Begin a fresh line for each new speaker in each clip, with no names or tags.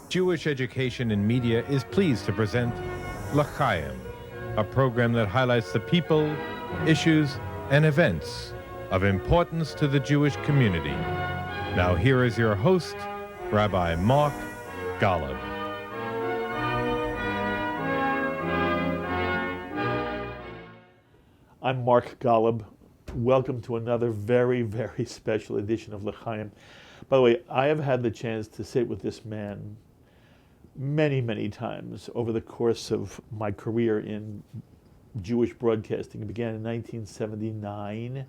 Jewish Education in Media is pleased to present L'Chaim, a program that highlights the people, issues, and events of importance to the Jewish community. Now here is your host, Rabbi Mark Golub.
I'm Mark Golub. Welcome to another very, very special edition of L'Chaim. By the way, I have had the chance to sit with this man many, many times over the course of my career in Jewish broadcasting. It began in 1979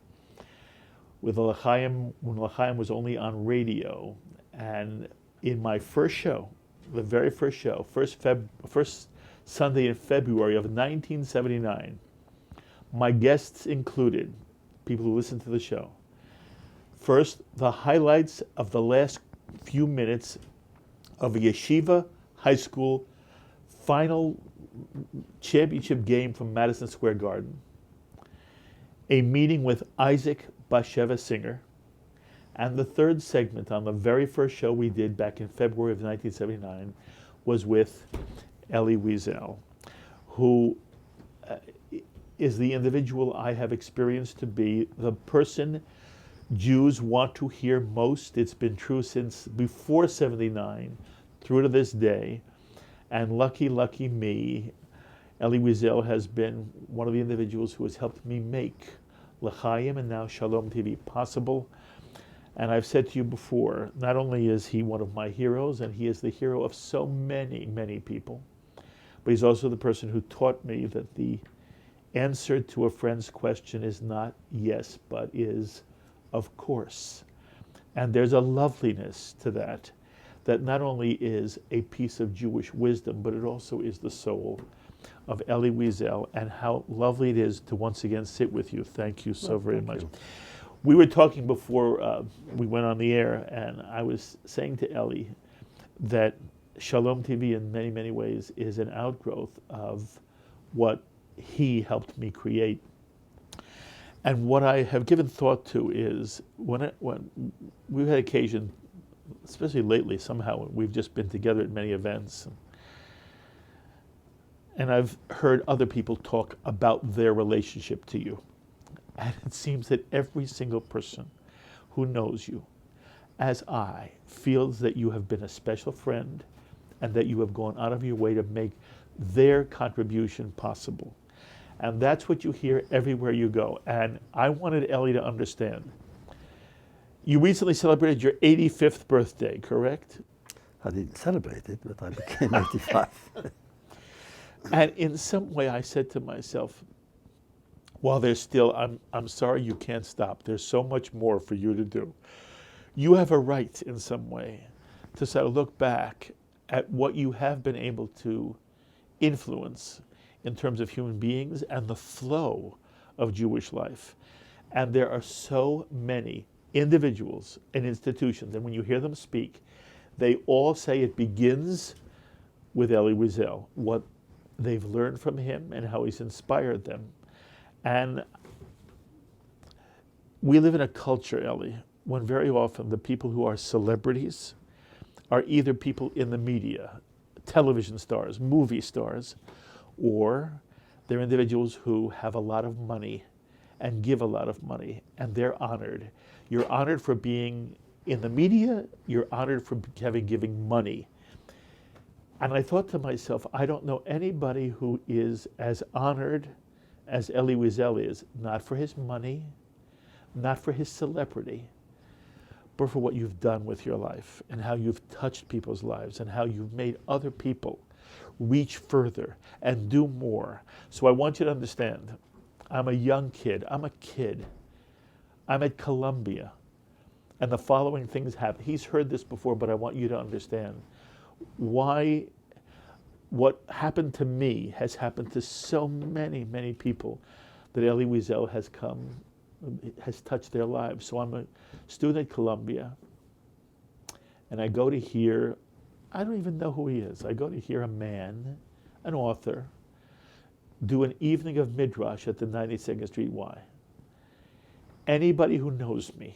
with L'Chaim, when L'Chaim was only on radio. And in my first show, the very first show, first Sunday in February of 1979, my guests included people who listened to the show. First, the highlights of the last few minutes of a yeshiva high school final championship game from Madison Square Garden. A meeting with Isaac Bashevis Singer. And the third segment on the very first show we did back in February of 1979 was with Elie Wiesel, who is the individual I have experienced to be the person Jews want to hear most. It's been true since before 79 through to this day. And lucky me, Elie Wiesel has been one of the individuals who has helped me make L'Chaim and now Shalom TV possible. And I've said to you before, not only is he one of my heroes, and he is the hero of so many, many people, but he's also the person who taught me that the answer to a friend's question is not yes, but is of course. And there's a loveliness to that not only is a piece of Jewish wisdom, but it also is the soul of Elie Wiesel, and how lovely it is to once again sit with you. Thank you so very much. We were talking before we went on the air, and I was saying to Elie that Shalom TV in many, many ways is an outgrowth of what he helped me create. And what I have given thought to is when we've had occasion, especially lately, somehow we've just been together at many events, and I've heard other people talk about their relationship to you. And it seems that every single person who knows you, as I, feels that you have been a special friend and that you have gone out of your way to make their contribution possible. And that's what you hear everywhere you go. And I wanted Elie to understand. You recently celebrated your 85th birthday, correct?
I didn't celebrate it, but I became 85.
And in some way I said to myself, while there's still, I'm sorry you can't stop. There's so much more for you to do. You have a right in some way to sort of look back at what you have been able to influence in terms of human beings and the flow of Jewish life. And there are so many individuals and institutions, and when you hear them speak, they all say it begins with Elie Wiesel, what they've learned from him and how he's inspired them. And we live in a culture, Elie, when very often the people who are celebrities are either people in the media, television stars, movie stars, or they're individuals who have a lot of money and give a lot of money, and they're honored. You're honored for being in the media, you're honored for giving money. And I thought to myself, I don't know anybody who is as honored as Elie Wiesel is, not for his money, not for his celebrity, but for what you've done with your life and how you've touched people's lives and how you've made other people reach further and do more. So I want you to understand, I'm a young kid. I'm a kid. I'm at Columbia. And the following things happen. He's heard this before, but I want you to understand why what happened to me has happened to so many, many people that Elie Wiesel has touched their lives. So I'm a student at Columbia, and I go to hear, I don't even know who he is. I go to hear a man, an author, do an evening of Midrash at the 92nd Street Y. Anybody who knows me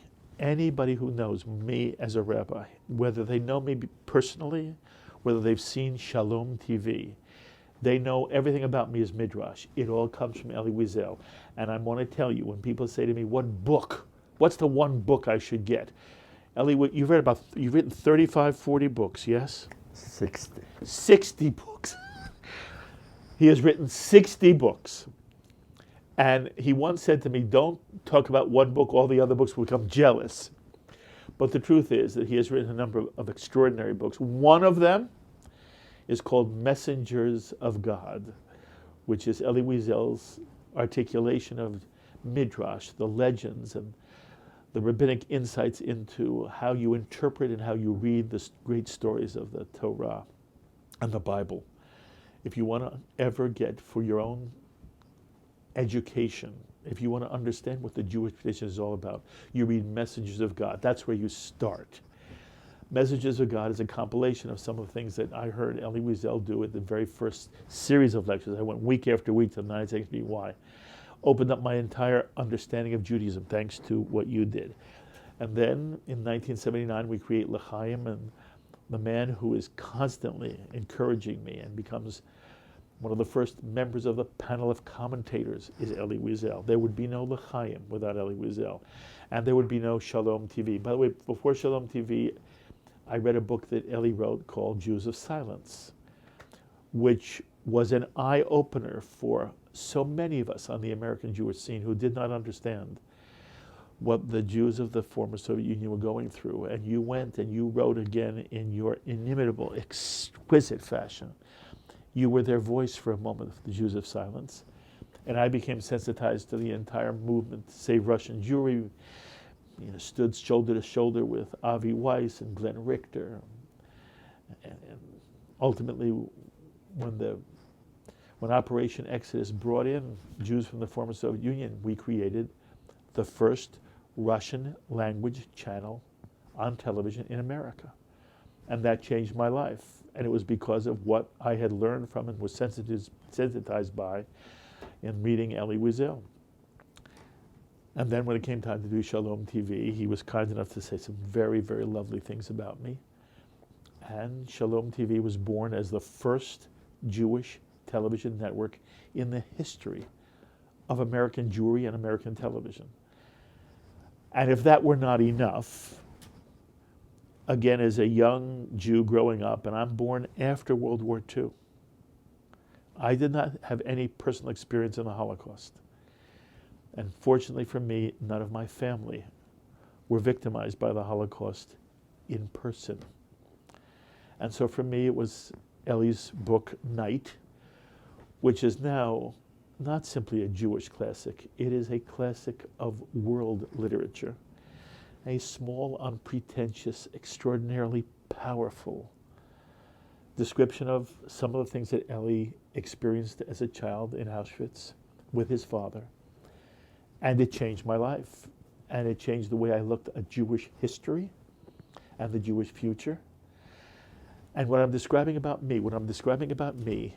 as a rabbi, whether they know me personally whether they've seen Shalom TV. They know everything about me as Midrash. It all comes from Elie Wiesel. And I want to tell you, when people say to me, what book? What's the one book I should get? Elie, you've written 35, 40 books, yes?
60.
60 books. He has written 60 books. And he once said to me, don't talk about one book, all the other books will become jealous. But the truth is that he has written a number of extraordinary books. One of them is called Messengers of God, which is Elie Wiesel's articulation of Midrash, the legends, and the rabbinic insights into how you interpret and how you read the great stories of the Torah and the Bible. If you want to ever get for your own education, if you want to understand what the Jewish tradition is all about, you read Messengers of God. That's where you start. Messages of God is a compilation of some of the things that I heard Elie Wiesel do at the very first series of lectures. I went week after week to the 9XBY. Opened up my entire understanding of Judaism thanks to what you did. And then in 1979 we create L'Chaim, and the man who is constantly encouraging me and becomes one of the first members of the panel of commentators is Elie Wiesel. There would be no L'Chaim without Elie Wiesel. And there would be no Shalom TV. By the way, before Shalom TV, I read a book that Elie wrote called Jews of Silence, which was an eye-opener for so many of us on the American Jewish scene who did not understand what the Jews of the former Soviet Union were going through. And you went and you wrote again in your inimitable, exquisite fashion. You were their voice for a moment, the Jews of Silence. And I became sensitized to the entire movement to save Russian Jewry. Stood shoulder to shoulder with Avi Weiss and Glenn Richter. And ultimately, when Operation Exodus brought in Jews from the former Soviet Union, we created the first Russian language channel on television in America. And that changed my life. And it was because of what I had learned from and was sensitized by in reading Elie Wiesel. And then when it came time to do Shalom TV, he was kind enough to say some very, very lovely things about me. And Shalom TV was born as the first Jewish television network in the history of American Jewry and American television. And if that were not enough, again, as a young Jew growing up, and I'm born after World War II, I did not have any personal experience in the Holocaust. And fortunately for me, none of my family were victimized by the Holocaust in person. And so for me, it was Elie's book, Night, which is now not simply a Jewish classic. It is a classic of world literature. A small, unpretentious, extraordinarily powerful description of some of the things that Elie experienced as a child in Auschwitz with his father. And it changed my life. And it changed the way I looked at Jewish history and the Jewish future. And when I'm describing about me,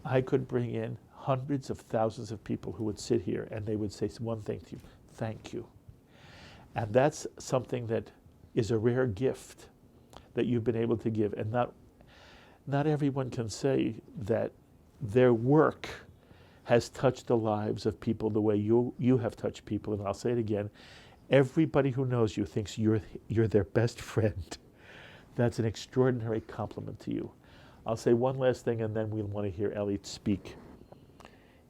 I could bring in hundreds of thousands of people who would sit here and they would say one thing to you: thank you. And that's something that is a rare gift that you've been able to give. And not everyone can say that their work has touched the lives of people the way you have touched people. And I'll say it again, everybody who knows you thinks you're their best friend. That's an extraordinary compliment to you. I'll say one last thing and then we'll want to hear Elie speak.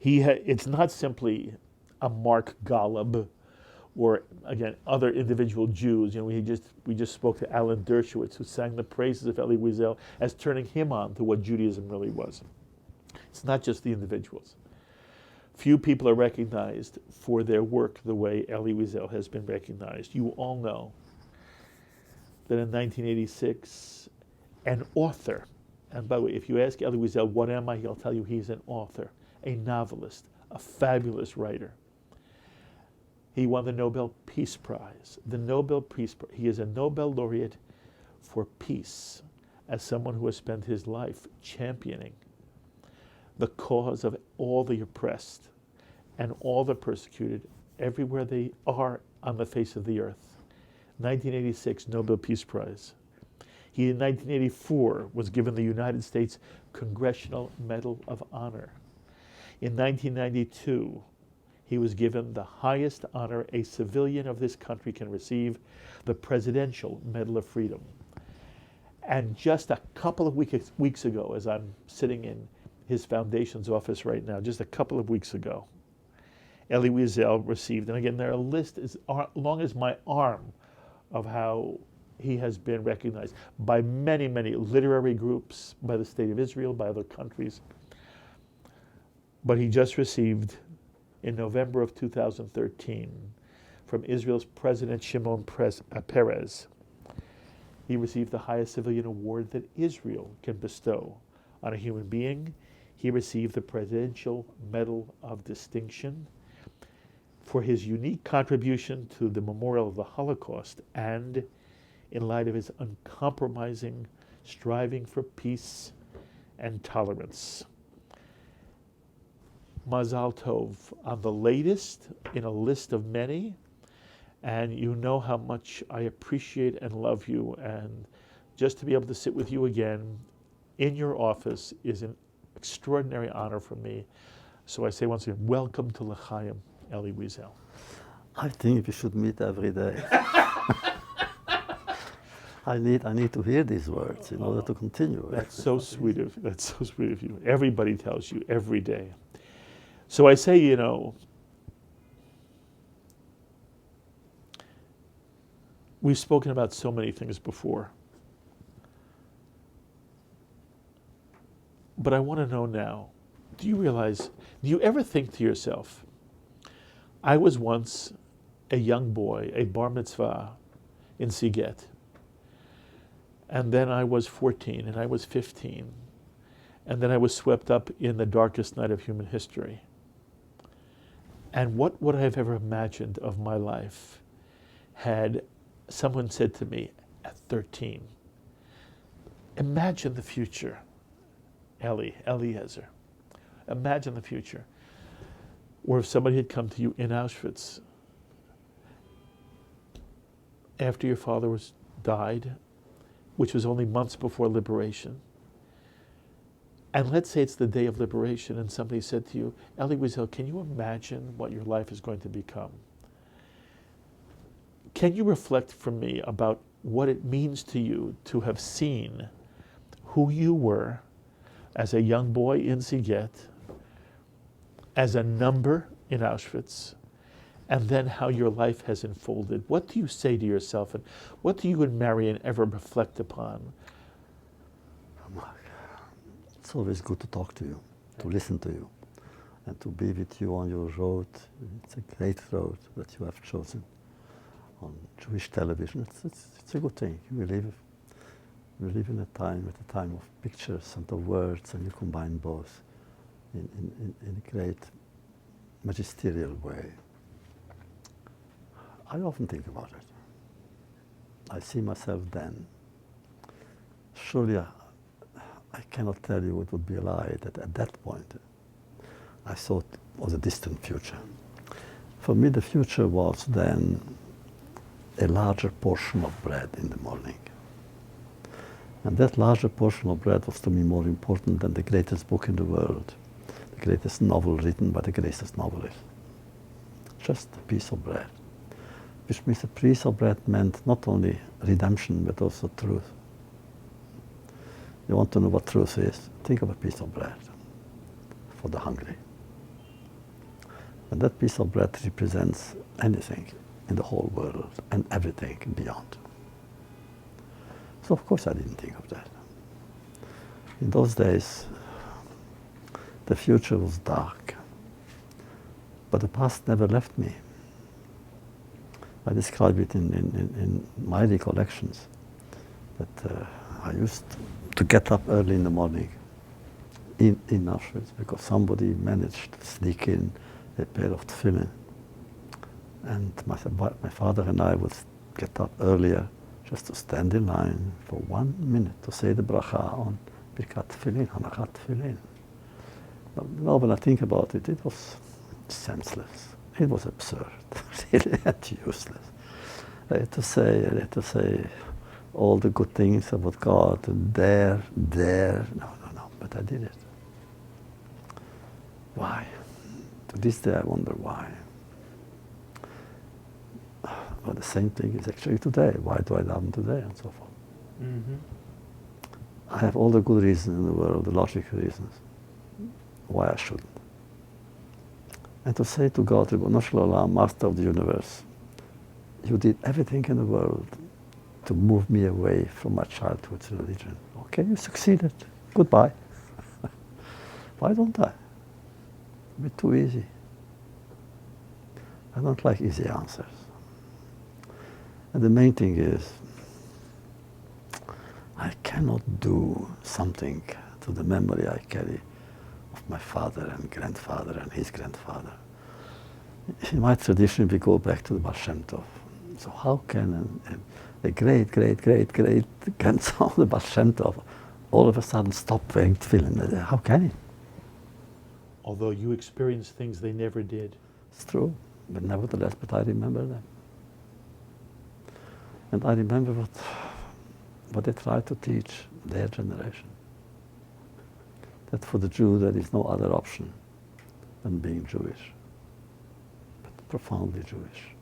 It's not simply a Mark Golub or, again, other individual Jews. We just spoke to Alan Dershowitz, who sang the praises of Elie Wiesel as turning him on to what Judaism really was. It's not just the individuals. Few people are recognized for their work the way Elie Wiesel has been recognized. You all know that in 1986, an author, and by the way, if you ask Elie Wiesel, what am I, he'll tell you he's an author, a novelist, a fabulous writer. He won the Nobel Peace Prize. The Nobel Peace Prize. He is a Nobel laureate for peace, as someone who has spent his life championing the cause of all the oppressed and all the persecuted everywhere they are on the face of the earth. 1986 Nobel Peace Prize. He, in 1984, was given the United States Congressional Medal of Honor. In 1992, he was given the highest honor a civilian of this country can receive, the Presidential Medal of Freedom. And just a couple of weeks ago, as I'm sitting in his foundation's office right now, just a couple of weeks ago, Elie Wiesel received, and again, there are a list as long as my arm of how he has been recognized by many, many literary groups, by the State of Israel, by other countries. But he just received, in November of 2013, from Israel's President Shimon Peres, he received the highest civilian award that Israel can bestow on a human being. He received the Presidential Medal of Distinction for his unique contribution to the memorial of the Holocaust and in light of his uncompromising striving for peace and tolerance. Mazal Tov on the latest in a list of many, and you know how much I appreciate and love you, and just to be able to sit with you again in your office is an extraordinary honor for me. So I say once again, welcome to L'chaim, Elie Wiesel.
I think we should meet every day. I need to hear these words in order to continue.
That's so sweet of you. Everybody tells you every day. So I say, you know, we've spoken about so many things before. But I want to know now, do you ever think to yourself, I was once a young boy, a bar mitzvah in Siget, and then I was 14, and I was 15, and then I was swept up in the darkest night of human history. And what would I have ever imagined of my life had someone said to me at 13, imagine the future, Eliezer. Imagine the future. Or if somebody had come to you in Auschwitz after your father died, which was only months before liberation, and let's say it's the day of liberation and somebody said to you, Elie Wiesel, can you imagine what your life is going to become? Can you reflect for me about what it means to you to have seen who you were as a young boy in Siget, as a number in Auschwitz, and then how your life has unfolded? What do you say to yourself, and what do you and Marion ever reflect upon?
It's always good to talk to you, to listen to you, and to be with you on your road. It's a great road that you have chosen on Jewish television. It's a good thing. We live in a time, at a time of pictures and of words, and you combine both in a great magisterial way. I often think about it. I see myself then. Surely I cannot tell you it would be a lie that at that point I thought it was a distant future. For me, the future was then a larger portion of bread in the morning. And that larger portion of bread was to me more important than the greatest book in the world, the greatest novel written by the greatest novelist. Just a piece of bread, which means a piece of bread meant not only redemption, but also truth. You want to know what truth is? Think of a piece of bread for the hungry. And that piece of bread represents anything in the whole world and everything beyond. So of course I didn't think of that. In those days, the future was dark, but the past never left me. I describe it in my recollections that I used to get up early in the morning in Auschwitz because somebody managed to sneak in a pair of tefillin. And my father and I would get up earlier just to stand in line for 1 minute to say the bracha on Birkat Tefillin, Hanachat Tefillin. Now when I think about it, it was senseless. It was absurd, really, and useless. To say all the good things about God, there. No. But I did it. Why? To this day I wonder why. Well, the same thing is actually today. Why do I daven today and so forth?
Mm-hmm.
I have all the good reasons in the world, the logical reasons, why I shouldn't. And to say to God, Ribono Shel Olam, Master of the universe, you did everything in the world to move me away from my childhood's religion. Okay, you succeeded. Goodbye. Why don't I? A bit too easy. I don't like easy answers. And the main thing is, I cannot do something to the memory I carry of my father and grandfather and his grandfather. In my tradition, we go back to the Baal Shem Tov. So how can a great grandson of the Baal Shem Tov all of a sudden stop wearing tefillin? How can he?
Although you experienced things they never did.
It's true, but nevertheless, I remember them. And I remember what they tried to teach their generation. That for the Jew there is no other option than being Jewish. But profoundly Jewish.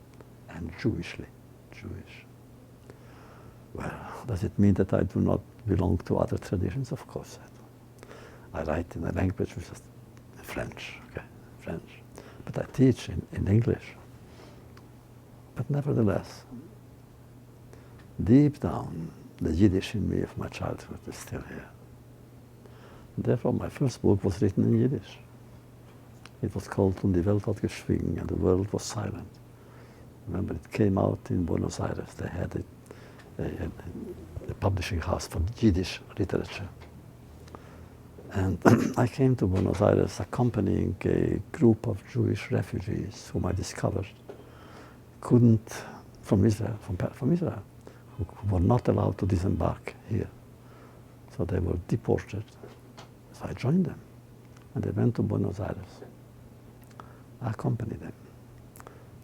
And Jewishly Jewish. Well, does it mean that I do not belong to other traditions? Of course I do. I write in a language which is French, okay, French. But I teach in English. But nevertheless, deep down, the Yiddish in me of my childhood is still here. And therefore, my first book was written in Yiddish. It was called Und die Welt hat geschwiegen, and the world was silent. Remember, it came out in Buenos Aires. They had a publishing house for Yiddish literature. And I came to Buenos Aires accompanying a group of Jewish refugees whom I discovered from Israel, who were not allowed to disembark here. So they were deported. So I joined them. And they went to Buenos Aires. I accompanied them.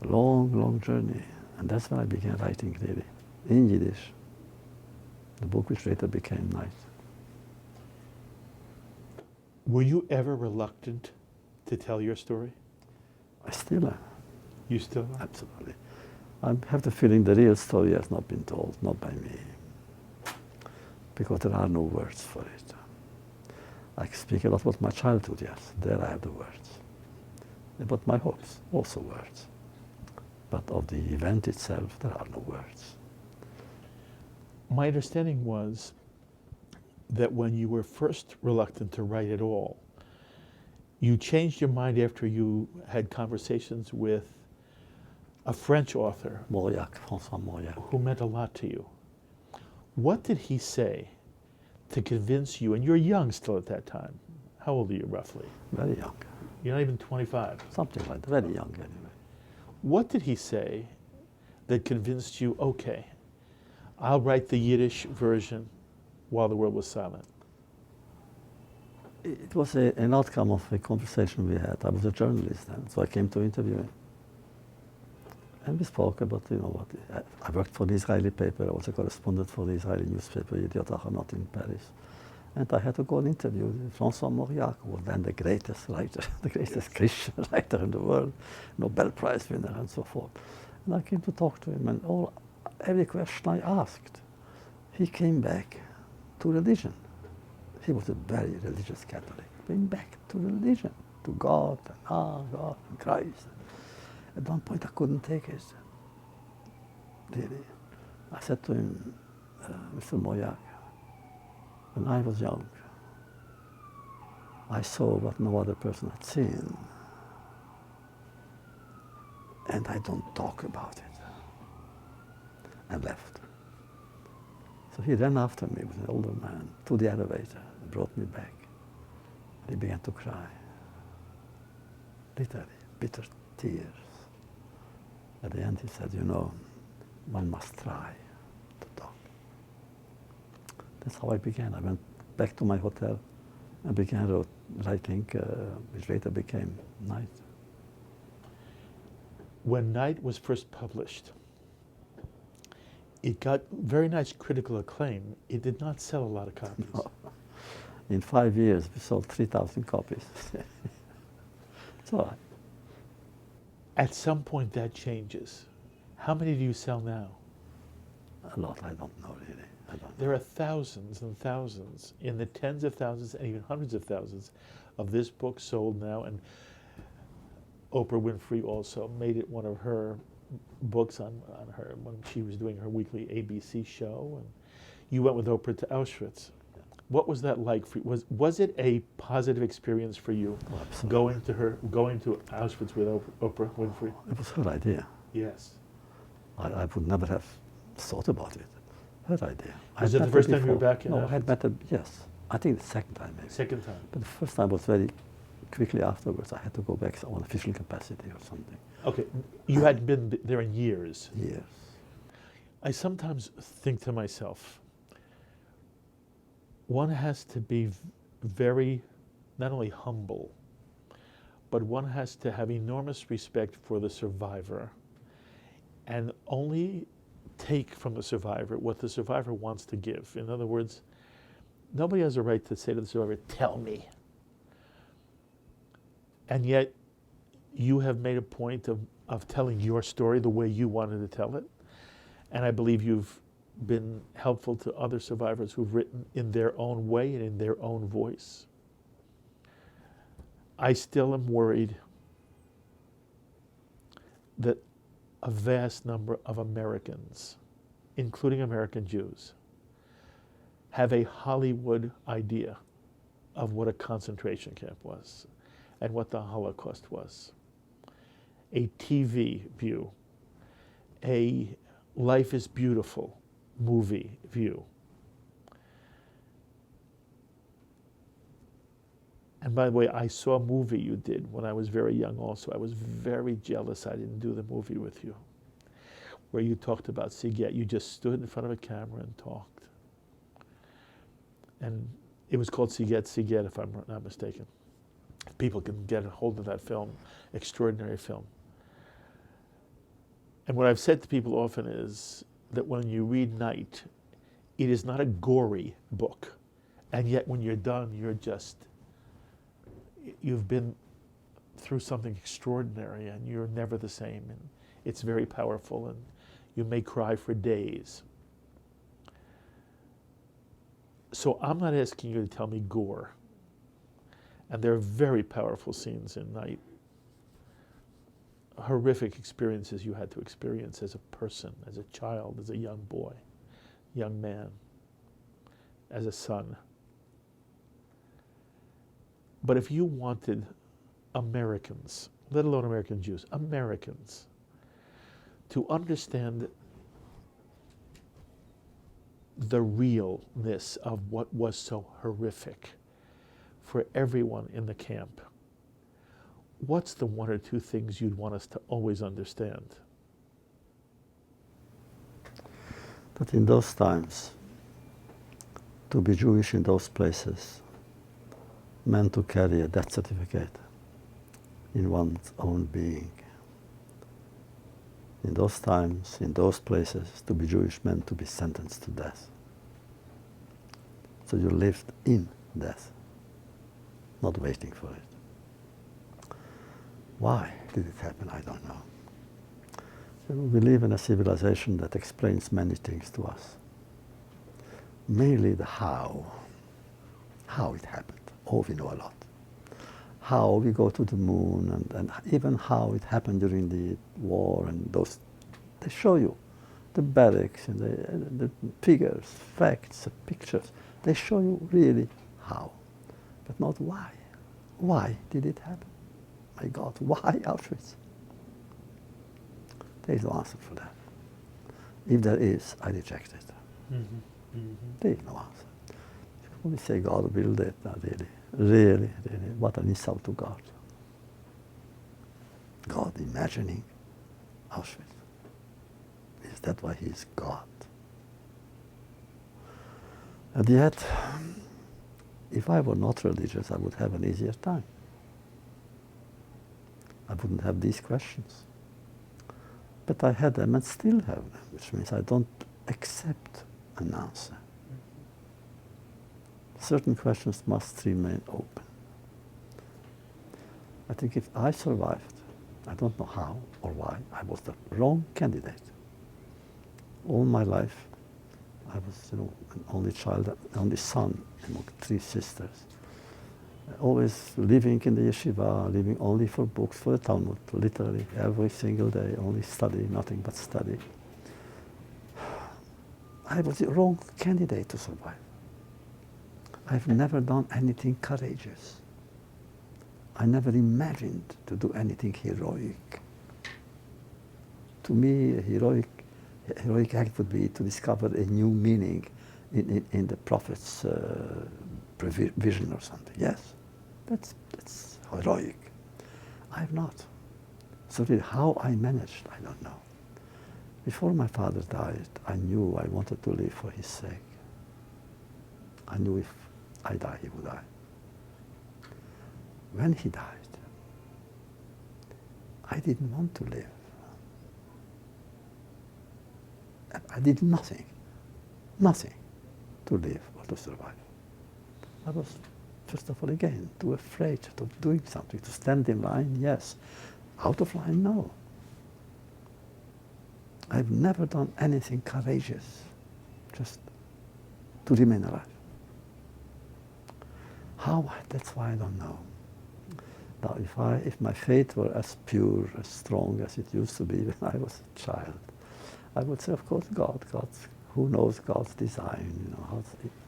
A long journey. And that's when I began writing really, in Yiddish, the book which later became Night.
Were you ever reluctant to tell your story?
I still am.
You still are?
Absolutely. I have the feeling the real story has not been told, not by me, because there are no words for it. I speak a lot about my childhood, yes, there I have the words. About my hopes, also words. But of the event itself, there are no words.
My understanding was that when you were first reluctant to write at all, you changed your mind after you had conversations with a French author,
Mauriac, François Mauriac.
who meant a lot to you. What did he say to convince you, and you're young still at that time. How old are you roughly?
Very young.
You're not even 25.
Something like that, very young anyway.
What did he say that convinced you, okay, I'll write the Yiddish version while the world was silent?
It was an outcome of a conversation we had. I was a journalist then, so I came to interview him. And we spoke about, what I worked for the Israeli paper. I was a correspondent for the Israeli newspaper, Yediot Ahronot in Paris. And I had to go and interview François Mauriac, who was then the greatest writer, the greatest Christian writer in the world, Nobel Prize winner and so forth. And I came to talk to him, and every question I asked, he came back to religion. He was a very religious Catholic. Came back to religion, to God, God, and Christ. At one point I couldn't take it. Really. I said to him, Mr. Mauriac, when I was young, I saw what no other person had seen. And I don't talk about it. And left. So he ran after me with an older man to the elevator and brought me back. And he began to cry. Literally, bitter tears. At the end he said, one must try to talk. That's how I began. I went back to my hotel and began writing, which later became Night.
When Night was first published, It got very nice critical acclaim. It did not sell a lot of copies.
No. In 5 years, we sold 3,000 copies. It's all right.
At some point, that changes. How many do you sell now?
A lot, I don't know really. I don't know.
There are thousands and thousands, in the tens of thousands and even hundreds of thousands of this book sold now. And Oprah Winfrey also made it one of her books on her when she was doing her weekly ABC show. And you went with Oprah to Auschwitz. What was that like for you? Was it a positive experience for you,
Oh, absolutely.
going to Auschwitz with Oprah Winfrey?
It was her idea.
Yes.
I would never have thought about it. Her idea.
Was
I
it the
met her
first time you were
before.
back in
No, I had
Auschwitz?
met her, yes. I think the second time maybe.
Second time.
But the first time was very quickly afterwards. I had to go back on official capacity or something.
Okay, you hadn't been there in years.
Yes.
I sometimes think to myself, one has to be very, not only humble, but one has to have enormous respect for the survivor and only take from the survivor what the survivor wants to give. In other words, nobody has a right to say to the survivor, tell me. And yet, you have made a point of telling your story the way you wanted to tell it. And I believe you've been helpful to other survivors who've written in their own way and in their own voice. I still am worried that a vast number of Americans, including American Jews, have a Hollywood idea of what a concentration camp was and what the Holocaust was. A TV view, a Life is Beautiful movie view. And by the way, I saw a movie you did when I was very young also. I was very jealous I didn't do the movie with you, where you talked about Siget. You just stood in front of a camera and talked. And it was called Siget, if I'm not mistaken. If people can get a hold of that film, extraordinary film. And what I've said to people often is that when you read Night, it is not a gory book. And yet when you're done, you've been through something extraordinary and you're never the same. And it's very powerful and you may cry for days. So I'm not asking you to tell me gore. And there are very powerful scenes in Night. Horrific experiences you had to experience as a person, as a child, as a young boy, young man, as a son. But if you wanted Americans, let alone American Jews, Americans, to understand the realness of what was so horrific for everyone in the camp, what's the one or two things you'd want us to always understand?
That in those times, to be Jewish in those places meant to carry a death certificate in one's own being. In those times, in those places, to be Jewish meant to be sentenced to death. So you lived in death, not waiting for it. Why did it happen? I don't know. We live in a civilization that explains many things to us. Mainly the how it happened. Oh, we know a lot. How we go to the moon and even how it happened during the war and those, they show you the barracks and the figures, facts, pictures. They show you really how, but not why. Why did it happen? My God, why Auschwitz? There is no answer for that. If there is, I reject it.
Mm-hmm. Mm-hmm.
There is no answer. You can only say God willed it, really. Really, really, what an insult to God. God imagining Auschwitz. Is that why he is God? And yet, if I were not religious, I would have an easier time. I wouldn't have these questions. But I had them and still have them, which means I don't accept an answer. Certain questions must remain open. I think if I survived, I don't know how or why, I was the wrong candidate. All my life, I was, an only child, only son among 3 sisters. Always living in the yeshiva, living only for books, for the Talmud, literally every single day, only study, nothing but study. I was the wrong candidate to survive. I've never done anything courageous. I never imagined to do anything heroic. To me, a heroic act would be to discover a new meaning in the prophet's vision or something. Yes, that's heroic. I have not. So really how I managed, I don't know. Before my father died, I knew I wanted to live for his sake. I knew if I die, he would die. When he died, I didn't want to live. I did nothing to live or to survive. I was, first of all, again, too afraid of doing something. To stand in line, yes. Out of line, no. I've never done anything courageous, just to remain alive. How? That's why I don't know. Now, if my faith were as pure, as strong as it used to be when I was a child, I would say, of course, who knows God's design,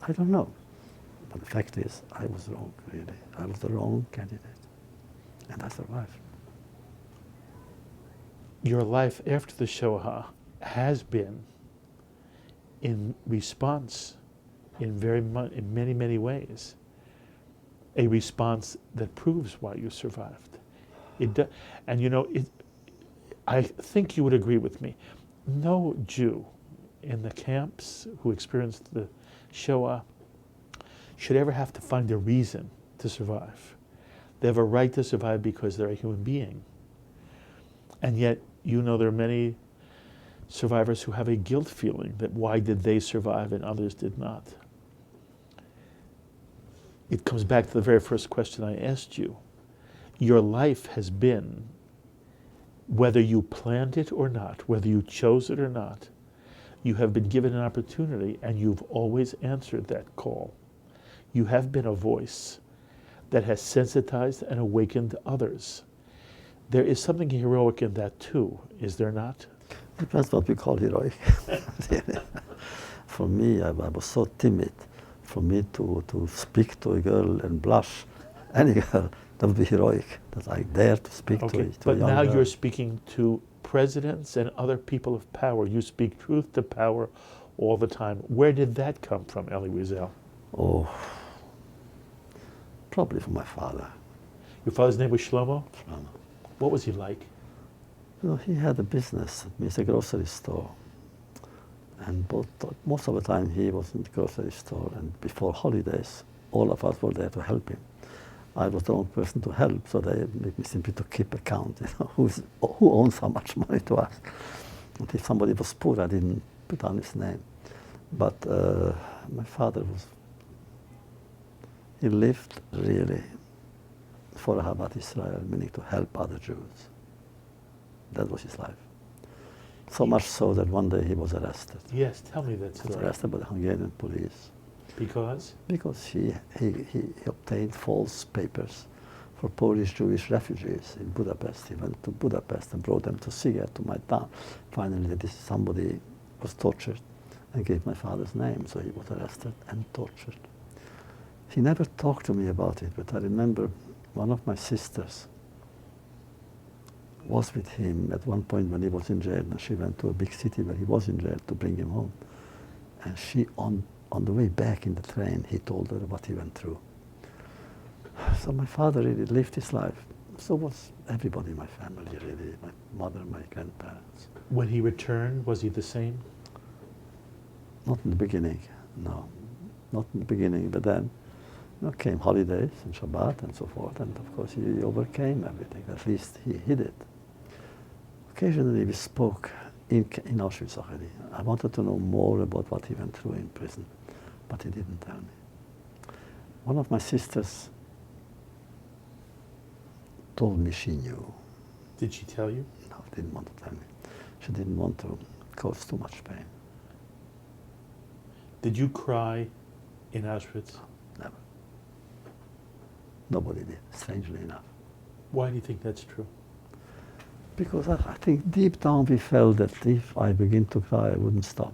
I don't know. But the fact is, I was wrong, really. I was the wrong candidate. And I survived.
Your life after the Shoah has been in response in many, many ways. A response that proves why you survived. I think you would agree with me. No Jew in the camps who experienced the Shoah should ever have to find a reason to survive. They have a right to survive because they're a human being. And yet, there are many survivors who have a guilt feeling that why did they survive and others did not. It comes back to the very first question I asked you. Your life has been, whether you planned it or not, whether you chose it or not, you have been given an opportunity and you've always answered that call. You have been a voice that has sensitized and awakened others. There is something heroic in that too, is there not?
Depends what we call heroic. For me, I was so timid. For me to speak to a girl and blush, any girl, that would be heroic, that I dare to speak to a young
But now
girl.
you're speaking to presidents and other people of power. You speak truth to power all the time. Where did that come from, Elie Wiesel?
Oh, probably from my father.
Your father's name was Shlomo?
Shlomo.
What was he like?
He had a business, it's a grocery store. And most of the time he was in the grocery store, and before holidays, all of us were there to help him. I was the wrong person to help, so they made me simply to keep account, who owns how much money to us. And if somebody was poor, I didn't put down his name. But my father he lived really for Ahavat Israel, meaning to help other Jews. That was his life. So much so that one day he was arrested.
Yes, tell me that
He was
story.
arrested by the Hungarian police.
Because?
Because he obtained false papers for Polish Jewish refugees in Budapest. He went to Budapest and brought them to Sziget, to my town. Finally, somebody was tortured and gave my father's name, so he was arrested and tortured. He never talked to me about it, but I remember one of my sisters was with him at one point when he was in jail, and she went to a big city where he was in jail to bring him home. And she, on the way back in the train, he told her what he went through. So my father really lived his life. So was everybody in my family, really, my mother, my grandparents.
When he returned, was he the same?
Not in the beginning, no. Not in the beginning, but then came holidays and Shabbat and so forth, and of course he overcame everything. At least he hid it. Occasionally we spoke in Auschwitz already. I wanted to know more about what he went through in prison, but he didn't tell me. One of my sisters told me she knew.
Did she tell you?
No, didn't want to tell me. She didn't want to cause too much pain.
Did you cry in Auschwitz?
Never. Nobody did, strangely enough.
Why do you think that's true?
Because I think deep down we felt that if I begin to cry, I wouldn't stop.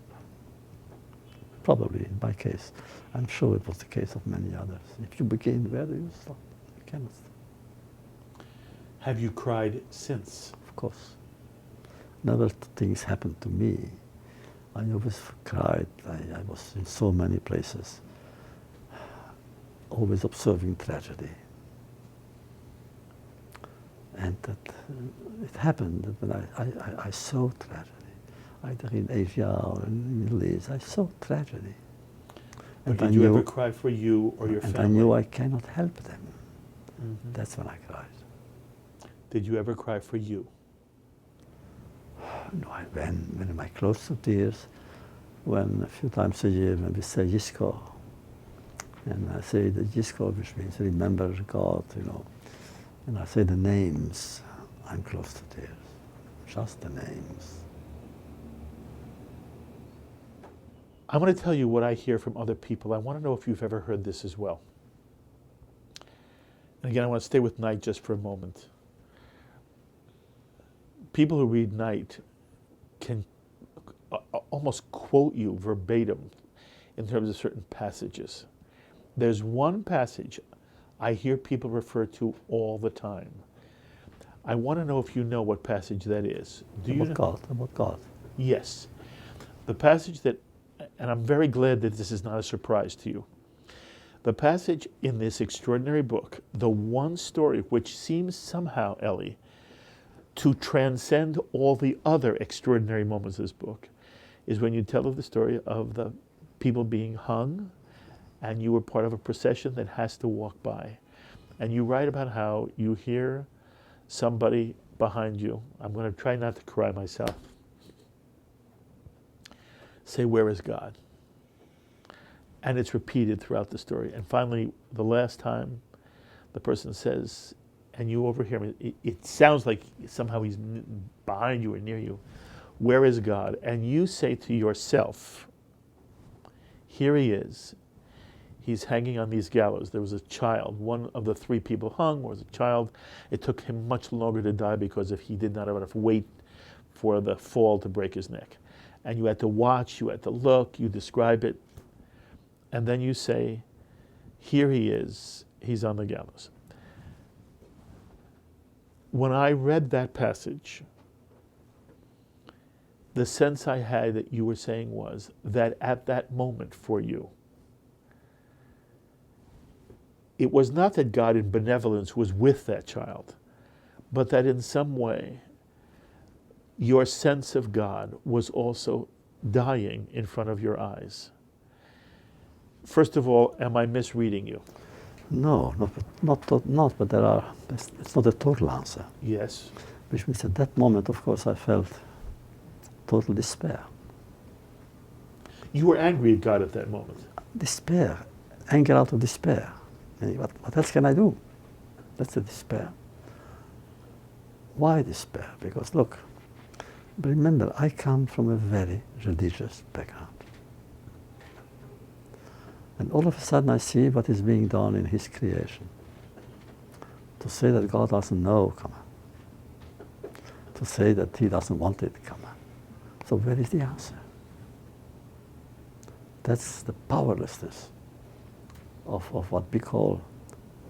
Probably in my case. I'm sure it was the case of many others. If you begin, where do you stop? You cannot stop.
Have you cried since?
Of course. Never things happened to me. I always cried. I was in so many places, always observing tragedy. And that it happened that when I saw tragedy, either in Asia or in the Middle East, I saw tragedy.
And did you ever cry for you or your family?
And I knew I cannot help them.
Mm-hmm.
That's when I cried.
Did you ever cry for you?
No, when am I close to tears? When a few times a year when we say Yizkor, and I say the Yizkor, which means remember God, you know, and I say the names, I'm close to tears. Just the names.
I want to tell you what I hear from other people. I want to know if you've ever heard this as well. And again, I want to stay with Night just for a moment. People who read Night can almost quote you verbatim in terms of certain passages. There's one passage I hear people refer to all the time. I want to know if you know what passage that is. Do you know?
About God.
Yes. The passage that, and I'm very glad that this is not a surprise to you. The passage in this extraordinary book, the one story which seems somehow, Ellie, to transcend all the other extraordinary moments of this book, is when you tell of the story of the people being hung, and you were part of a procession that has to walk by. And you write about how you hear somebody behind you, I'm going to try not to cry myself, say, "Where is God?" And it's repeated throughout the story. And finally, the last time, the person says, and you overhear him, it sounds like somehow he's behind you or near you, "Where is God?" And you say to yourself, "Here he is. He's hanging on these gallows." There was a child. One of the three people hung was a child. It took him much longer to die because he did not have enough weight for the fall to break his neck. And you had to watch, you had to look, you describe it. And then you say, "Here he is. He's on the gallows." When I read that passage, the sense I had that you were saying was that at that moment for you, it was not that God in benevolence was with that child, but that in some way your sense of God was also dying in front of your eyes. First of all, am I misreading you?
No, not, but there are, it's not a total answer.
Yes.
Which means at that moment, of course, I felt total despair.
You were angry at God at that moment.
Despair, anger out of despair. What else can I do? That's the despair. Why despair? Because look, remember, I come from a very religious background. And all of a sudden I see what is being done in his creation. To say that God doesn't know, come on. To say that he doesn't want it, come on. So where is the answer? That's the powerlessness of what we call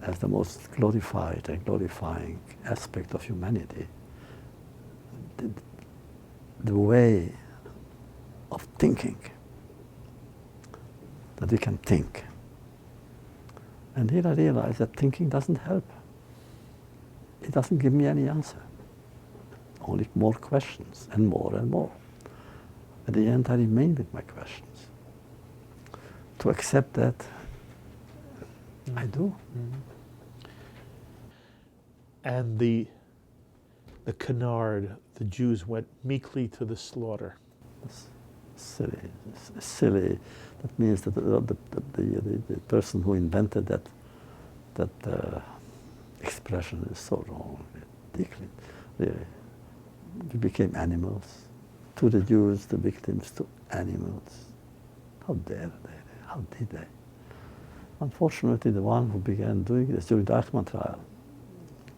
as the most glorified and glorifying aspect of humanity. The way of thinking, that we can think. And here I realize that thinking doesn't help. It doesn't give me any answer. Only more questions and more and more. At the end I remain with my questions. To accept that, I do.
And the the canard, the Jews went meekly to the slaughter.
It's silly. It's silly. That means that the person who invented that expression is so wrong. Ridiculous. Really. We became animals. To the Jews, the victims, to animals. How dare they? How did they? Unfortunately, the one who began doing this during the Eichmann trial,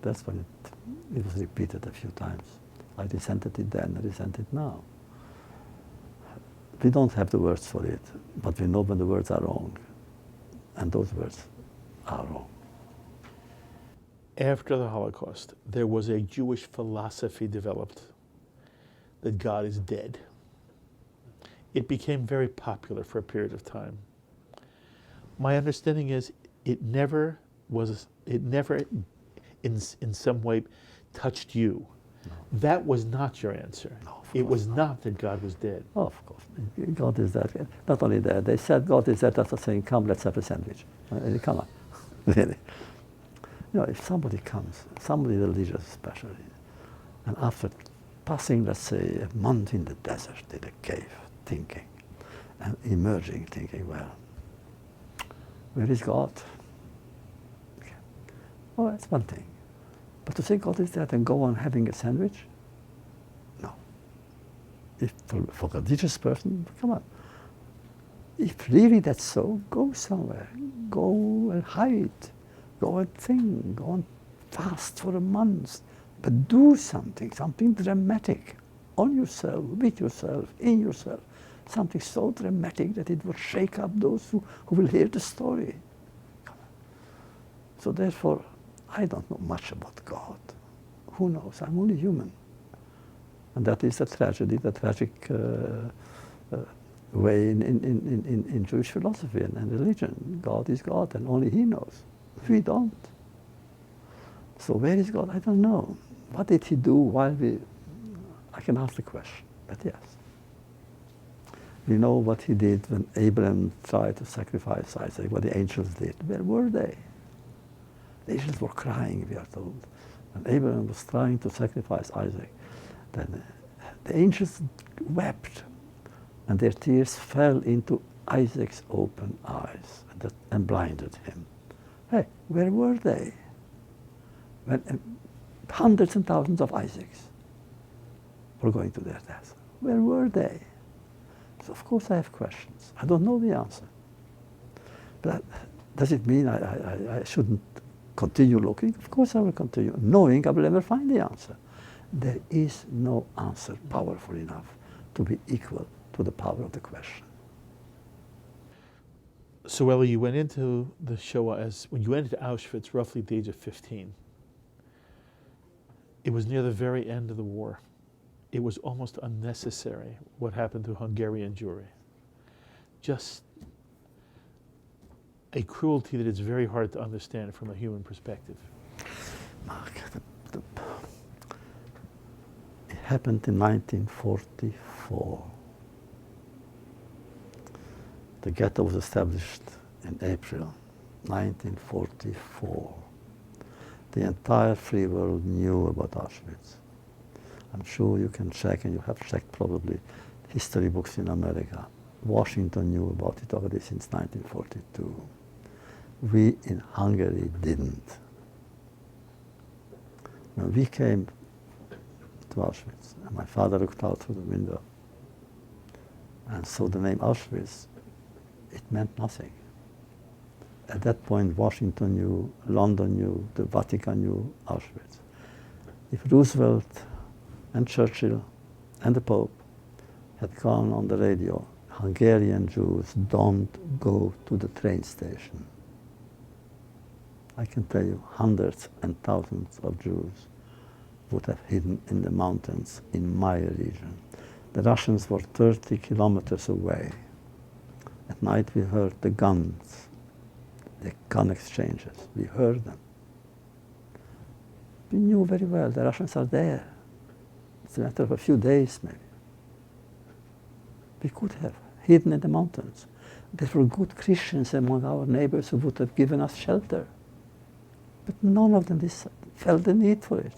that's when it was repeated a few times. I resented it then, I resent it now. We don't have the words for it, but we know when the words are wrong. And those words are wrong.
After the Holocaust, there was a Jewish philosophy developed that God is dead. It became very popular for a period of time. My understanding is it never in some way touched you.
No.
That was not your answer.
No,
it was not that God was dead.
Oh, of course. God is dead. Not only that, they said God is dead after saying, come, let's have a sandwich. Come on, really. You know, if somebody comes, somebody religious especially, and after passing, let's say, a month in the desert, in a cave, thinking, and emerging, thinking, well, where is God? Okay. Well, that's one thing. But to say God is dead and go on having a sandwich? No. If for a religious person, come on. If really that's so, go somewhere. Go and hide. Go and think. Go and fast for a month. But do something dramatic on yourself, with yourself, in yourself. Something so dramatic that it will shake up those who will hear the story. So therefore, I don't know much about God. Who knows? I'm only human. And that is a tragedy, the tragic way in Jewish philosophy and religion. God is God and only He knows. We don't. So where is God? I don't know. What did He do while I can ask the question, but yes. We know what He did when Abraham tried to sacrifice Isaac, what the angels did. Where were they? The angels were crying, we are told. When Abraham was trying to sacrifice Isaac, then the angels wept, and their tears fell into Isaac's open eyes and blinded him. Hey, where were they? When hundreds and thousands of Isaacs were going to their death. Where were they? So of course I have questions. I don't know the answer. But does it mean I shouldn't continue looking? Of course I will continue, knowing I will never find the answer. There is no answer powerful enough to be equal to the power of the question.
So Eli, you went into the Shoah when you went into Auschwitz roughly at the age of 15. It was near the very end of the war. It was almost unnecessary what happened to Hungarian Jewry. Just a cruelty that is very hard to understand from a human perspective.
Mark, it happened in 1944. The ghetto was established in April 1944. The entire free world knew about Auschwitz. I'm sure you can check, and you have checked probably, history books in America. Washington knew about it already since 1942. We in Hungary didn't. When we came to Auschwitz, and my father looked out through the window and saw the name Auschwitz, it meant nothing. At that point, Washington knew, London knew, the Vatican knew Auschwitz. If Roosevelt and Churchill and the Pope had gone on the radio, Hungarian Jews don't go to the train station. I can tell you, hundreds and thousands of Jews would have hidden in the mountains in my region. The Russians were 30 kilometers away. At night we heard the guns, the gun exchanges. We heard them. We knew very well the Russians are there. It's a matter of a few days, maybe. We could have hidden in the mountains. There were good Christians among our neighbors who would have given us shelter. But none of them felt the need for it.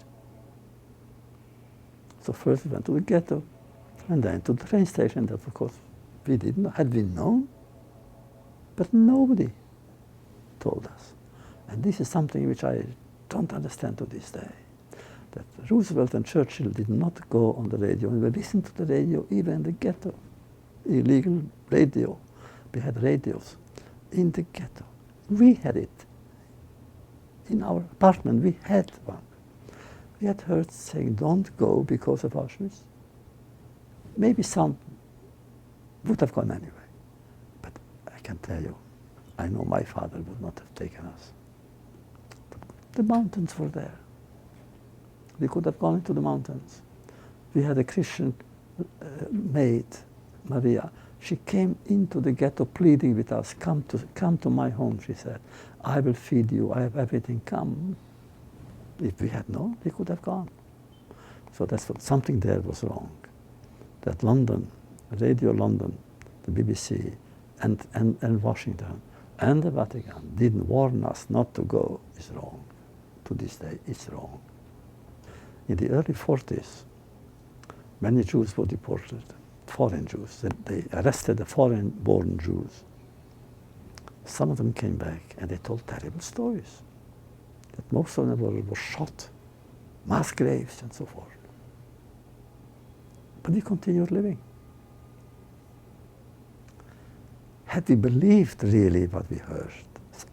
So first we went to the ghetto, and then to the train station. That, of course, we didn't know. Had we known? But nobody told us. And this is something which I don't understand to this day. That Roosevelt and Churchill did not go on the radio, and we listened to the radio even in the ghetto. Illegal radio. We had radios in the ghetto. We had it. In our apartment, we had one. We had heard saying, don't go because of Auschwitz. Maybe some would have gone anyway. But I can tell you, I know my father would not have taken us. The mountains were there. We could have gone into the mountains. We had a Christian maid, Maria. She came into the ghetto pleading with us, come to my home, she said. I will feed you, I have everything, come. If we had known, we could have gone. So that's what, something there was wrong. That London, Radio London, the BBC, and Washington, and the Vatican didn't warn us not to go is wrong. To this day, it's wrong. In the early 40s, many Jews were deported, foreign Jews. They arrested the foreign-born Jews. Some of them came back and they told terrible stories. That most of them were shot, mass graves and so forth. But we continued living. Had we believed really what we heard,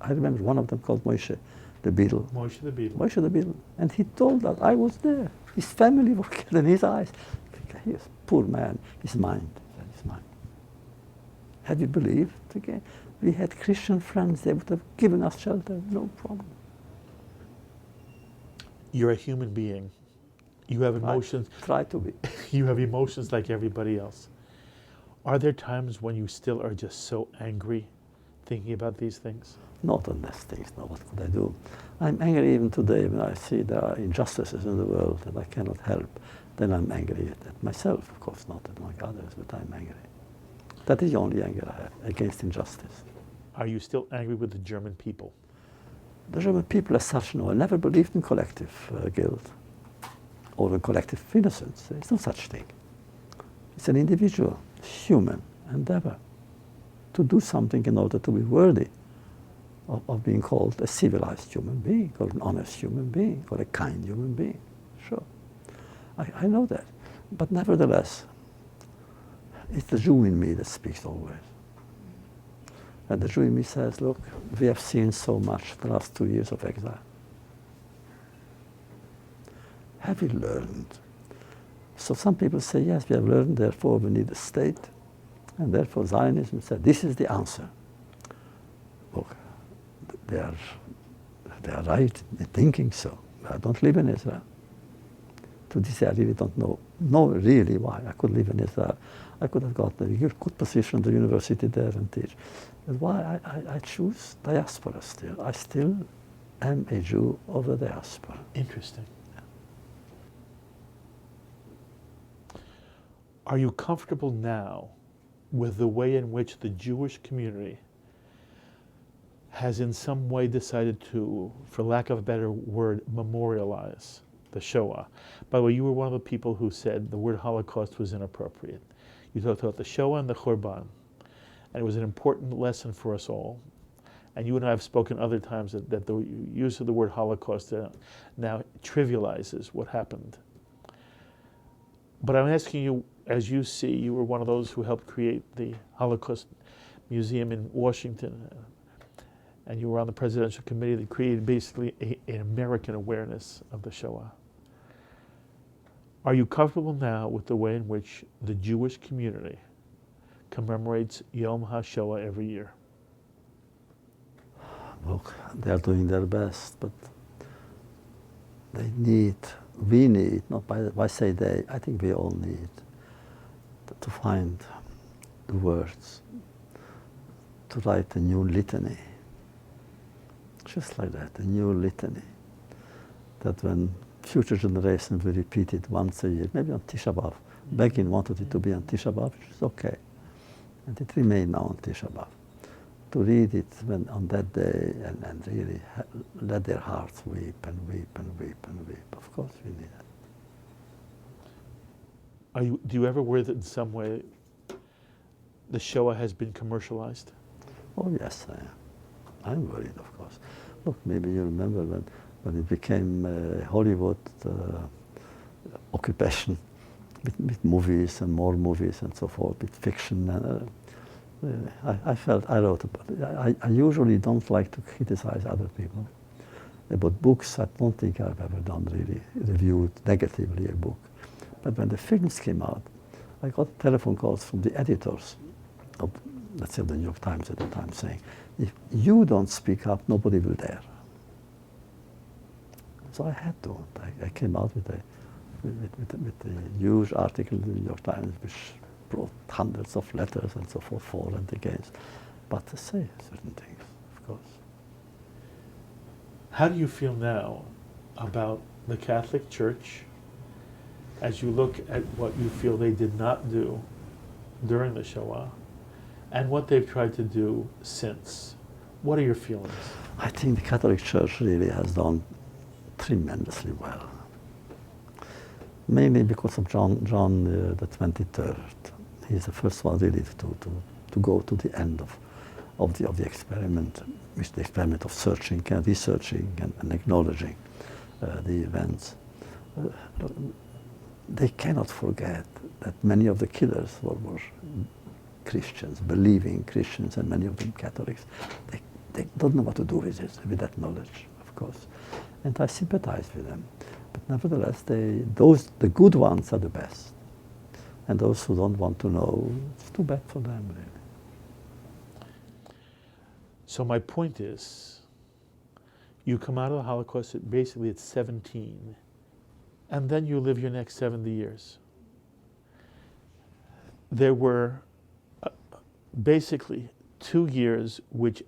I remember one of them called Moshe the Beadle.
Moshe the Beadle.
Moshe the Beadle. And he told us, I was there. His family were killed in his eyes. He was a poor man, his mind. Had we believed, again, we had Christian friends, they would have given us shelter, no problem.
You're a human being. You have emotions.
Try to be.
You have emotions like everybody else. Are there times when you still are just so angry thinking about these things?
Not on these things, no, what could I do? I'm angry even today when I see there are injustices in the world that I cannot help. Then I'm angry at myself, of course, not among others, but I'm angry. That is the only anger I have against injustice.
Are you still angry with the German people?
The German people as such, no. I never believed in collective guilt or in collective innocence. There is no such thing. It's an individual, human endeavor to do something in order to be worthy of being called a civilized human being, or an honest human being, or a kind human being. Sure. I know that. But nevertheless, it's the Jew in me that speaks always. And the Jew in me says, look, we have seen so much the last 2 years of exile. Have we learned? So some people say, yes, we have learned, therefore we need a state. And therefore Zionism said, this is the answer. Look, they are right in thinking so. I don't live in Israel. To this day, I really don't know really why I could live in Israel. I could have gotten a good position at the university there and teach. But why I choose diaspora still. I still am a Jew of the diaspora.
Interesting. Are you comfortable now with the way in which the Jewish community has in some way decided to, for lack of a better word, memorialize the Shoah? By the way, you were one of the people who said the word Holocaust was inappropriate. You talked about the Shoah and the Churban, and it was an important lesson for us all. And you and I have spoken other times that the use of the word Holocaust now trivializes what happened. But I'm asking you, as you see, you were one of those who helped create the Holocaust Museum in Washington, and you were on the presidential committee that created basically an American awareness of the Shoah. Are you comfortable now with the way in which the Jewish community commemorates Yom HaShoah every year?
Look, they are doing their best, but we need, not by say they, I think we all need to find the words, to write a new litany. Just like that, a new litany. That when future generations will repeat it once a year, maybe on Tisha B'Av. Begin wanted it to be on Tisha B'Av, which is okay. And it remained now on Tisha B'Av. To read it on that day and really let their hearts weep and weep and weep and weep. Of course we need it.
do you ever worry that in some way the Shoah has been commercialized?
Oh yes, I am. I'm worried, of course. Look, maybe you remember when it became Hollywood occupation with movies and more movies and so forth, with fiction. I wrote about it. I usually don't like to criticize other people. About books, I don't think I've ever done really reviewed negatively a book. But when the films came out, I got telephone calls from the editors of, let's say, the New York Times at the time, saying, if you don't speak up, nobody will dare. So I had to. I came out with a huge article in the New York Times, which brought hundreds of letters and so forth, for and against, but to say certain things, of course.
How do you feel now about the Catholic Church as you look at what you feel they did not do during the Shoah and what they've tried to do since? What are your feelings?
I think the Catholic Church really has done tremendously well. Mainly because of John the 23rd. He's the first one really to go to the end of the experiment, which the experiment of searching and researching and acknowledging the events. They cannot forget that many of the killers were Christians, believing Christians, and many of them Catholics. They don't know what to do with it, with that knowledge, of course. And I sympathize with them. But nevertheless, the good ones are the best. And those who don't want to know, it's too bad for them, really.
So my point is, you come out of the Holocaust basically at 17, and then you live your next 70 years. There were basically 2 years which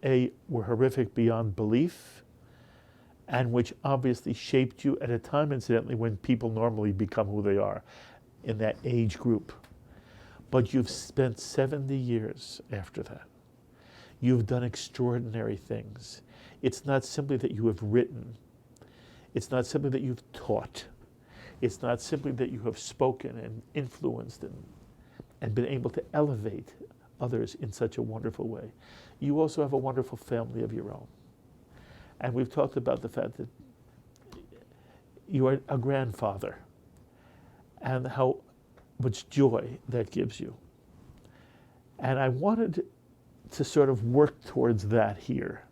were horrific beyond belief, and which obviously shaped you at a time, incidentally, when people normally become who they are in that age group. But you've spent 70 years after that. You've done extraordinary things. It's not simply that you have written. It's not simply that you've taught. It's not simply that you have spoken and influenced and been able to elevate others in such a wonderful way. You also have a wonderful family of your own. And we've talked about the fact that you are a grandfather and how much joy that gives you. And I wanted to sort of work towards that here.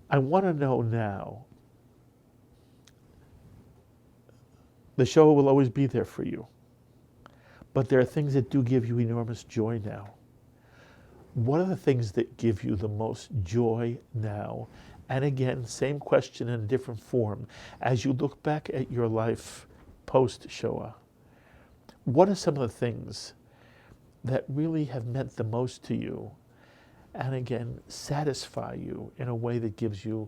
I want to know now, the Shoah will always be there for you, but there are things that do give you enormous joy now. What are the things that give you the most joy now? And again, same question in a different form. As you look back at your life post-Shoah, what are some of the things that really have meant the most to you, and again, satisfy you in a way that gives you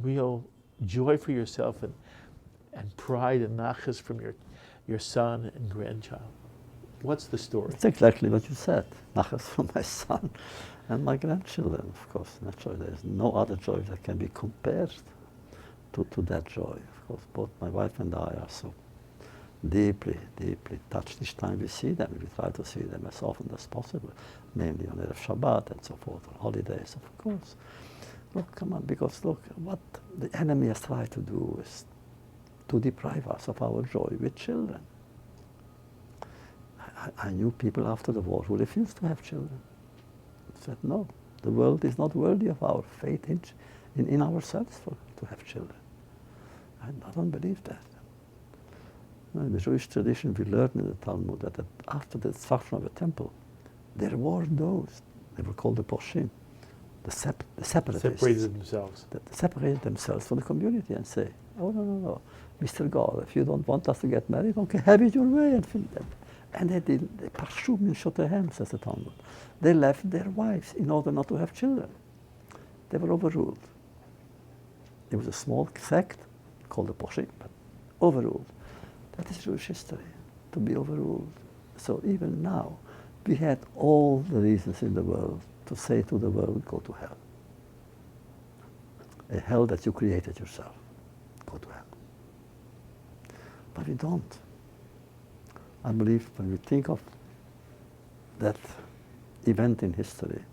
real joy for yourself and pride and nachas from your son and grandchild? What's the story?
It's exactly what you said. Nachas from my son and my grandchildren, of course. Naturally, there's no other joy that can be compared to that joy. Of course, both my wife and I are so deeply, deeply touched each time we see them. We try to see them as often as possible, mainly on Erev Shabbat and so forth, on holidays, of course. Look, come on, because look, what the enemy has tried to do is to deprive us of our joy with children. I knew people after the war who refused to have children. Said, no, the world is not worthy of our faith in ourselves to have children. I don't believe that. In the Jewish tradition, we learn in the Talmud that after the destruction of the temple, there were those, they were called the Poshim, the separatists.
Separated themselves.
That separated themselves from the community and say, oh, no, Mr. God, if you don't want us to get married, okay, have it your way. And they did, they parshum min shotehem, says the Talmud. They left their wives in order not to have children. They were overruled. It was a small sect called the Poshim, but overruled. That is Jewish history, to be overruled. So even now, we had all the reasons in the world to say to the world, go to hell. A hell that you created yourself. Go to hell. But we don't. I believe when we think of that event in history,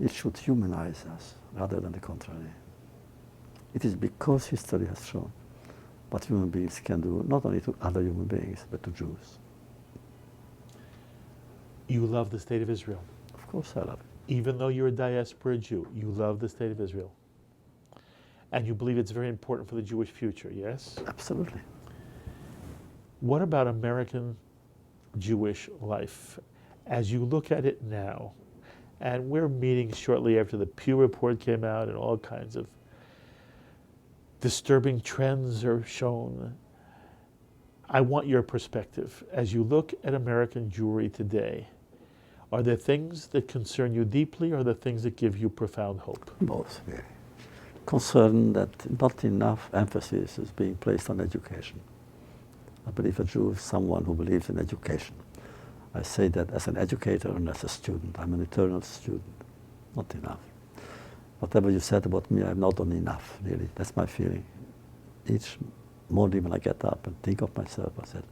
it should humanize us rather than the contrary. It is because history has shown what human beings can do, not only to other human beings, but to Jews.
You love the state of Israel.
Of course I love it.
Even though you're a diaspora Jew, you love the state of Israel. And you believe it's very important for the Jewish future, yes?
Absolutely.
What about American Jewish life as you look at it now? And we're meeting shortly after the Pew Report came out and all kinds of disturbing trends are shown. I want your perspective. As you look at American Jewry today, are there things that concern you deeply or are there things that give you profound hope?
Both, really. Concerned that not enough emphasis is being placed on education. I believe a Jew is someone who believes in education. I say that as an educator and as a student. I'm an eternal student. Not enough. Whatever you said about me, I'm not done enough, really. That's my feeling. Each morning when I get up and think of myself, I said,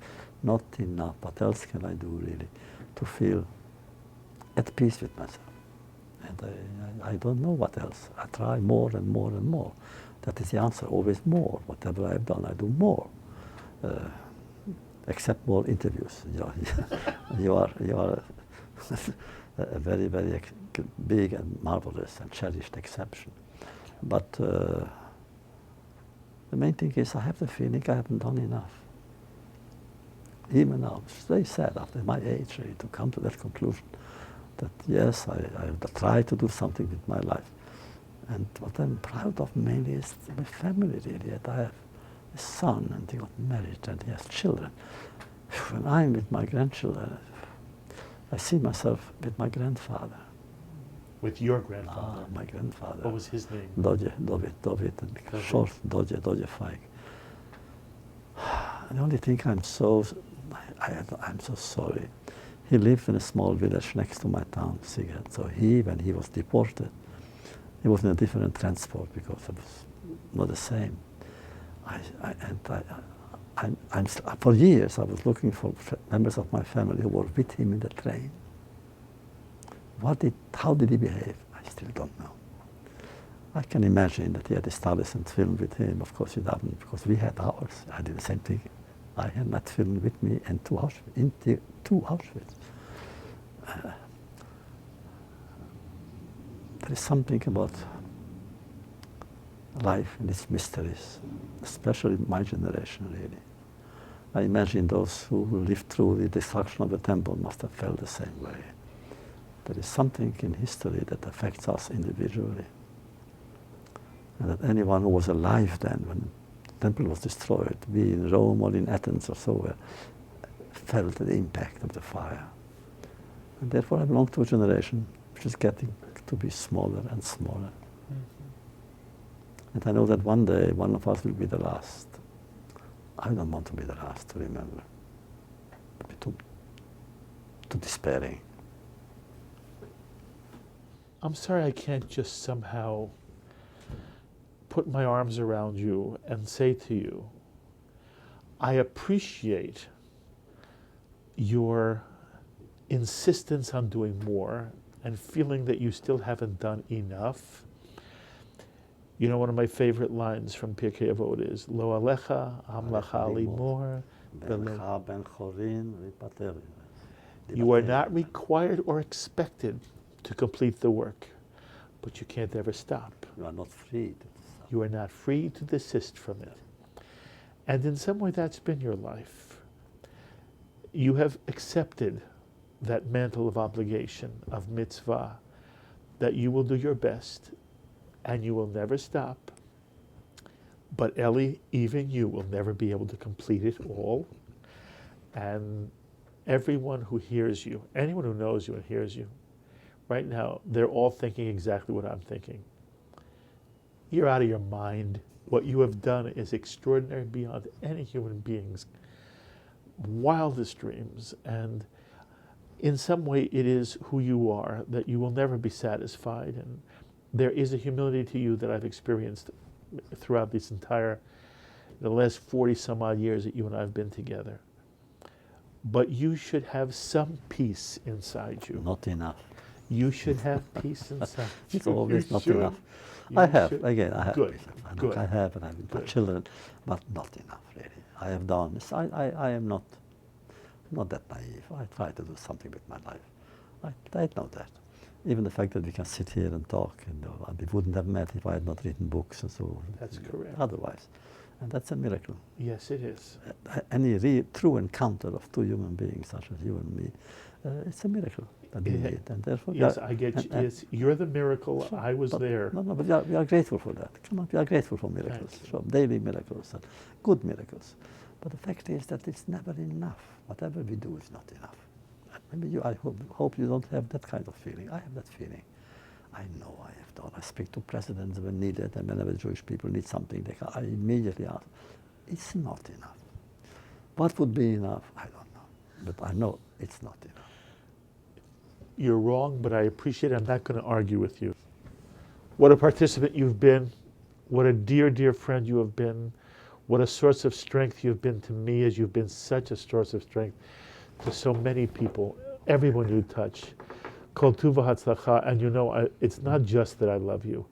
not enough. What else can I do, really, to feel at peace with myself? And I don't know what else. I try more and more and more. That is the answer, always more. Whatever I've done, I do more. Accept more interviews. You are a very, very big and marvelous and cherished exception. But the main thing is I have the feeling I haven't done enough. Even now, it's very sad after my age really, to come to that conclusion that yes, I try to do something with my life. And what I'm proud of mainly is my family really. That I have a son and he got married and he has children. When I'm with my grandchildren, I see myself with my grandfather.
With your grandfather?
My grandfather.
What was his name?
Dovid, and short Doje Feig. And the only thing I'm so sorry. He lived in a small village next to my town, Sighet. So when he was deported, he was in a different transport because it was not the same. For years I was looking for members of my family who were with him in the train. How did he behave? I still don't know. I can imagine that he had a Stuyvesant film with him. Of course he didn't, because we had ours. I did the same thing. I had that film with me into Auschwitz. There is something about life and its mysteries, especially my generation, really. I imagine those who lived through the destruction of the temple must have felt the same way. There is something in history that affects us individually. And that anyone who was alive then, when the temple was destroyed, be in Rome or in Athens or somewhere, felt the impact of the fire. And therefore I belong to a generation which is getting to be smaller and smaller. And I know that one day one of us will be the last. I don't want to be the last to remember, too despairing.
I'm sorry I can't just somehow put my arms around you and say to you, I appreciate your insistence on doing more and feeling that you still haven't done enough. You know, one of my favorite lines from Pirkei Avot is, Lo alecha, am lacha limor. You are not required or expected to complete the work, but you can't ever stop.
You are not free to stop.
You are not free to desist from it. And in some way that's been your life. You have accepted that mantle of obligation, of mitzvah, that you will do your best and you will never stop. But Eli, even you will never be able to complete it all. And everyone who hears you, anyone who knows you and hears you, right now, they're all thinking exactly what I'm thinking. You're out of your mind. What you have done is extraordinary beyond any human being's wildest dreams. And in some way, it is who you are, that you will never be satisfied. And there is a humility to you that I've experienced throughout the last 40 some odd years that you and I have been together. but you should have some peace inside you.
Not enough.
You should have peace inside you.
It's always
You
not
should.
enough.
You
I have,
should.
again, I have.
Good,
peace.
good.
I have, and I've got
Good.
children, but not enough, really. I have done this. I am not that naive. I try to do something with my life. I know that. Even the fact that we can sit here and talk, we wouldn't have met if I had not written books and so.
That's correct.
Otherwise, and that's a miracle.
Yes, it is.
Any true encounter of two human beings such as you and me, it's a miracle that we made, and therefore.
Yes, I get you. Yes, you're the miracle.
Sure,
I was
but,
there.
No, but we are grateful for that. Come on, we are grateful for miracles,
Thank you.
sure, daily miracles and good miracles. But the fact is that it's never enough. Whatever we do is not enough. Maybe I hope you don't have that kind of feeling. I have that feeling. I know I have done. I speak to presidents when needed, and whenever Jewish people need something, I immediately ask. It's not enough. What would be enough? I don't know. But I know it's not enough.
You're wrong, but I appreciate it. I'm not going to argue with you. What a participant you've been. What a dear, dear friend you have been. What a source of strength you've been to me, as you've been such a source of strength to so many people, everyone you touch. Kol tu v'hatzlacha, and you know, it's not just that I love you.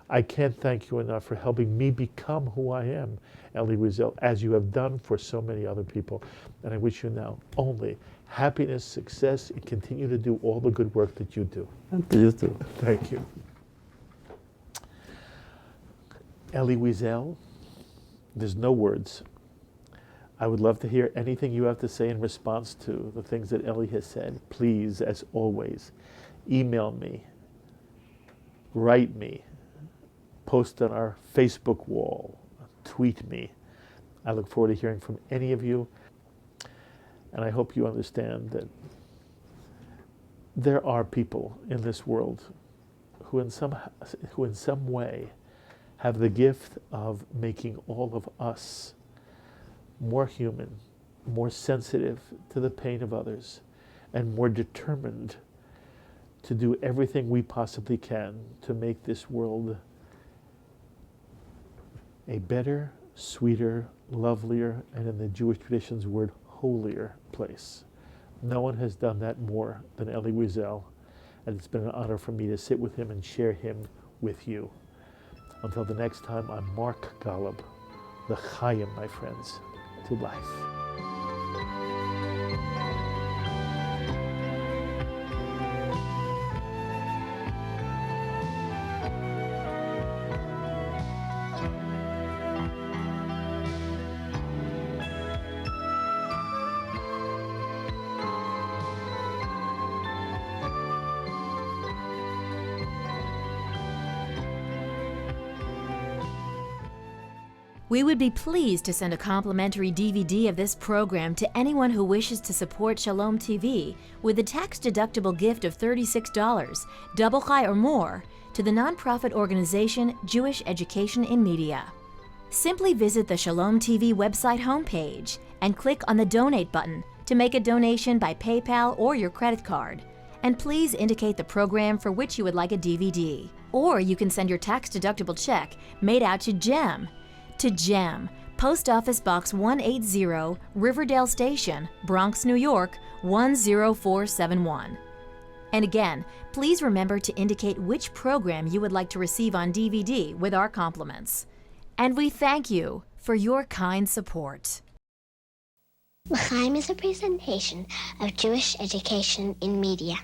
I can't thank you enough for helping me become who I am, Elie Wiesel, as you have done for so many other people. And I wish you now only happiness, success, and continue to do all the good work that you do.
And to you too.
Thank you. Elie Wiesel, there's no words. I would love to hear anything you have to say in response to the things that Elie has said. Please, as always, email me, write me, post on our Facebook wall, tweet me. I look forward to hearing from any of you. And I hope you understand that there are people in this world who in some way have the gift of making all of us more human, more sensitive to the pain of others, and more determined to do everything we possibly can to make this world a better, sweeter, lovelier, and in the Jewish tradition's word, holier place. No one has done that more than Elie Wiesel, and it's been an honor for me to sit with him and share him with you. Until the next time, I'm Mark Golub, L'chaim, my friends, to life.
We would be pleased to send a complimentary DVD of this program to anyone who wishes to support Shalom TV with a tax-deductible gift of $36, double chai or more, to the nonprofit organization Jewish Education in Media. Simply visit the Shalom TV website homepage and click on the Donate button to make a donation by PayPal or your credit card. And please indicate the program for which you would like a DVD. Or you can send your tax-deductible check made out to GEM, Post Office Box 180, Riverdale Station, Bronx, New York, 10471. And again, please remember to indicate which program you would like to receive on DVD with our compliments. And we thank you for your kind support.
L'chaim is a presentation of Jewish Education in Media.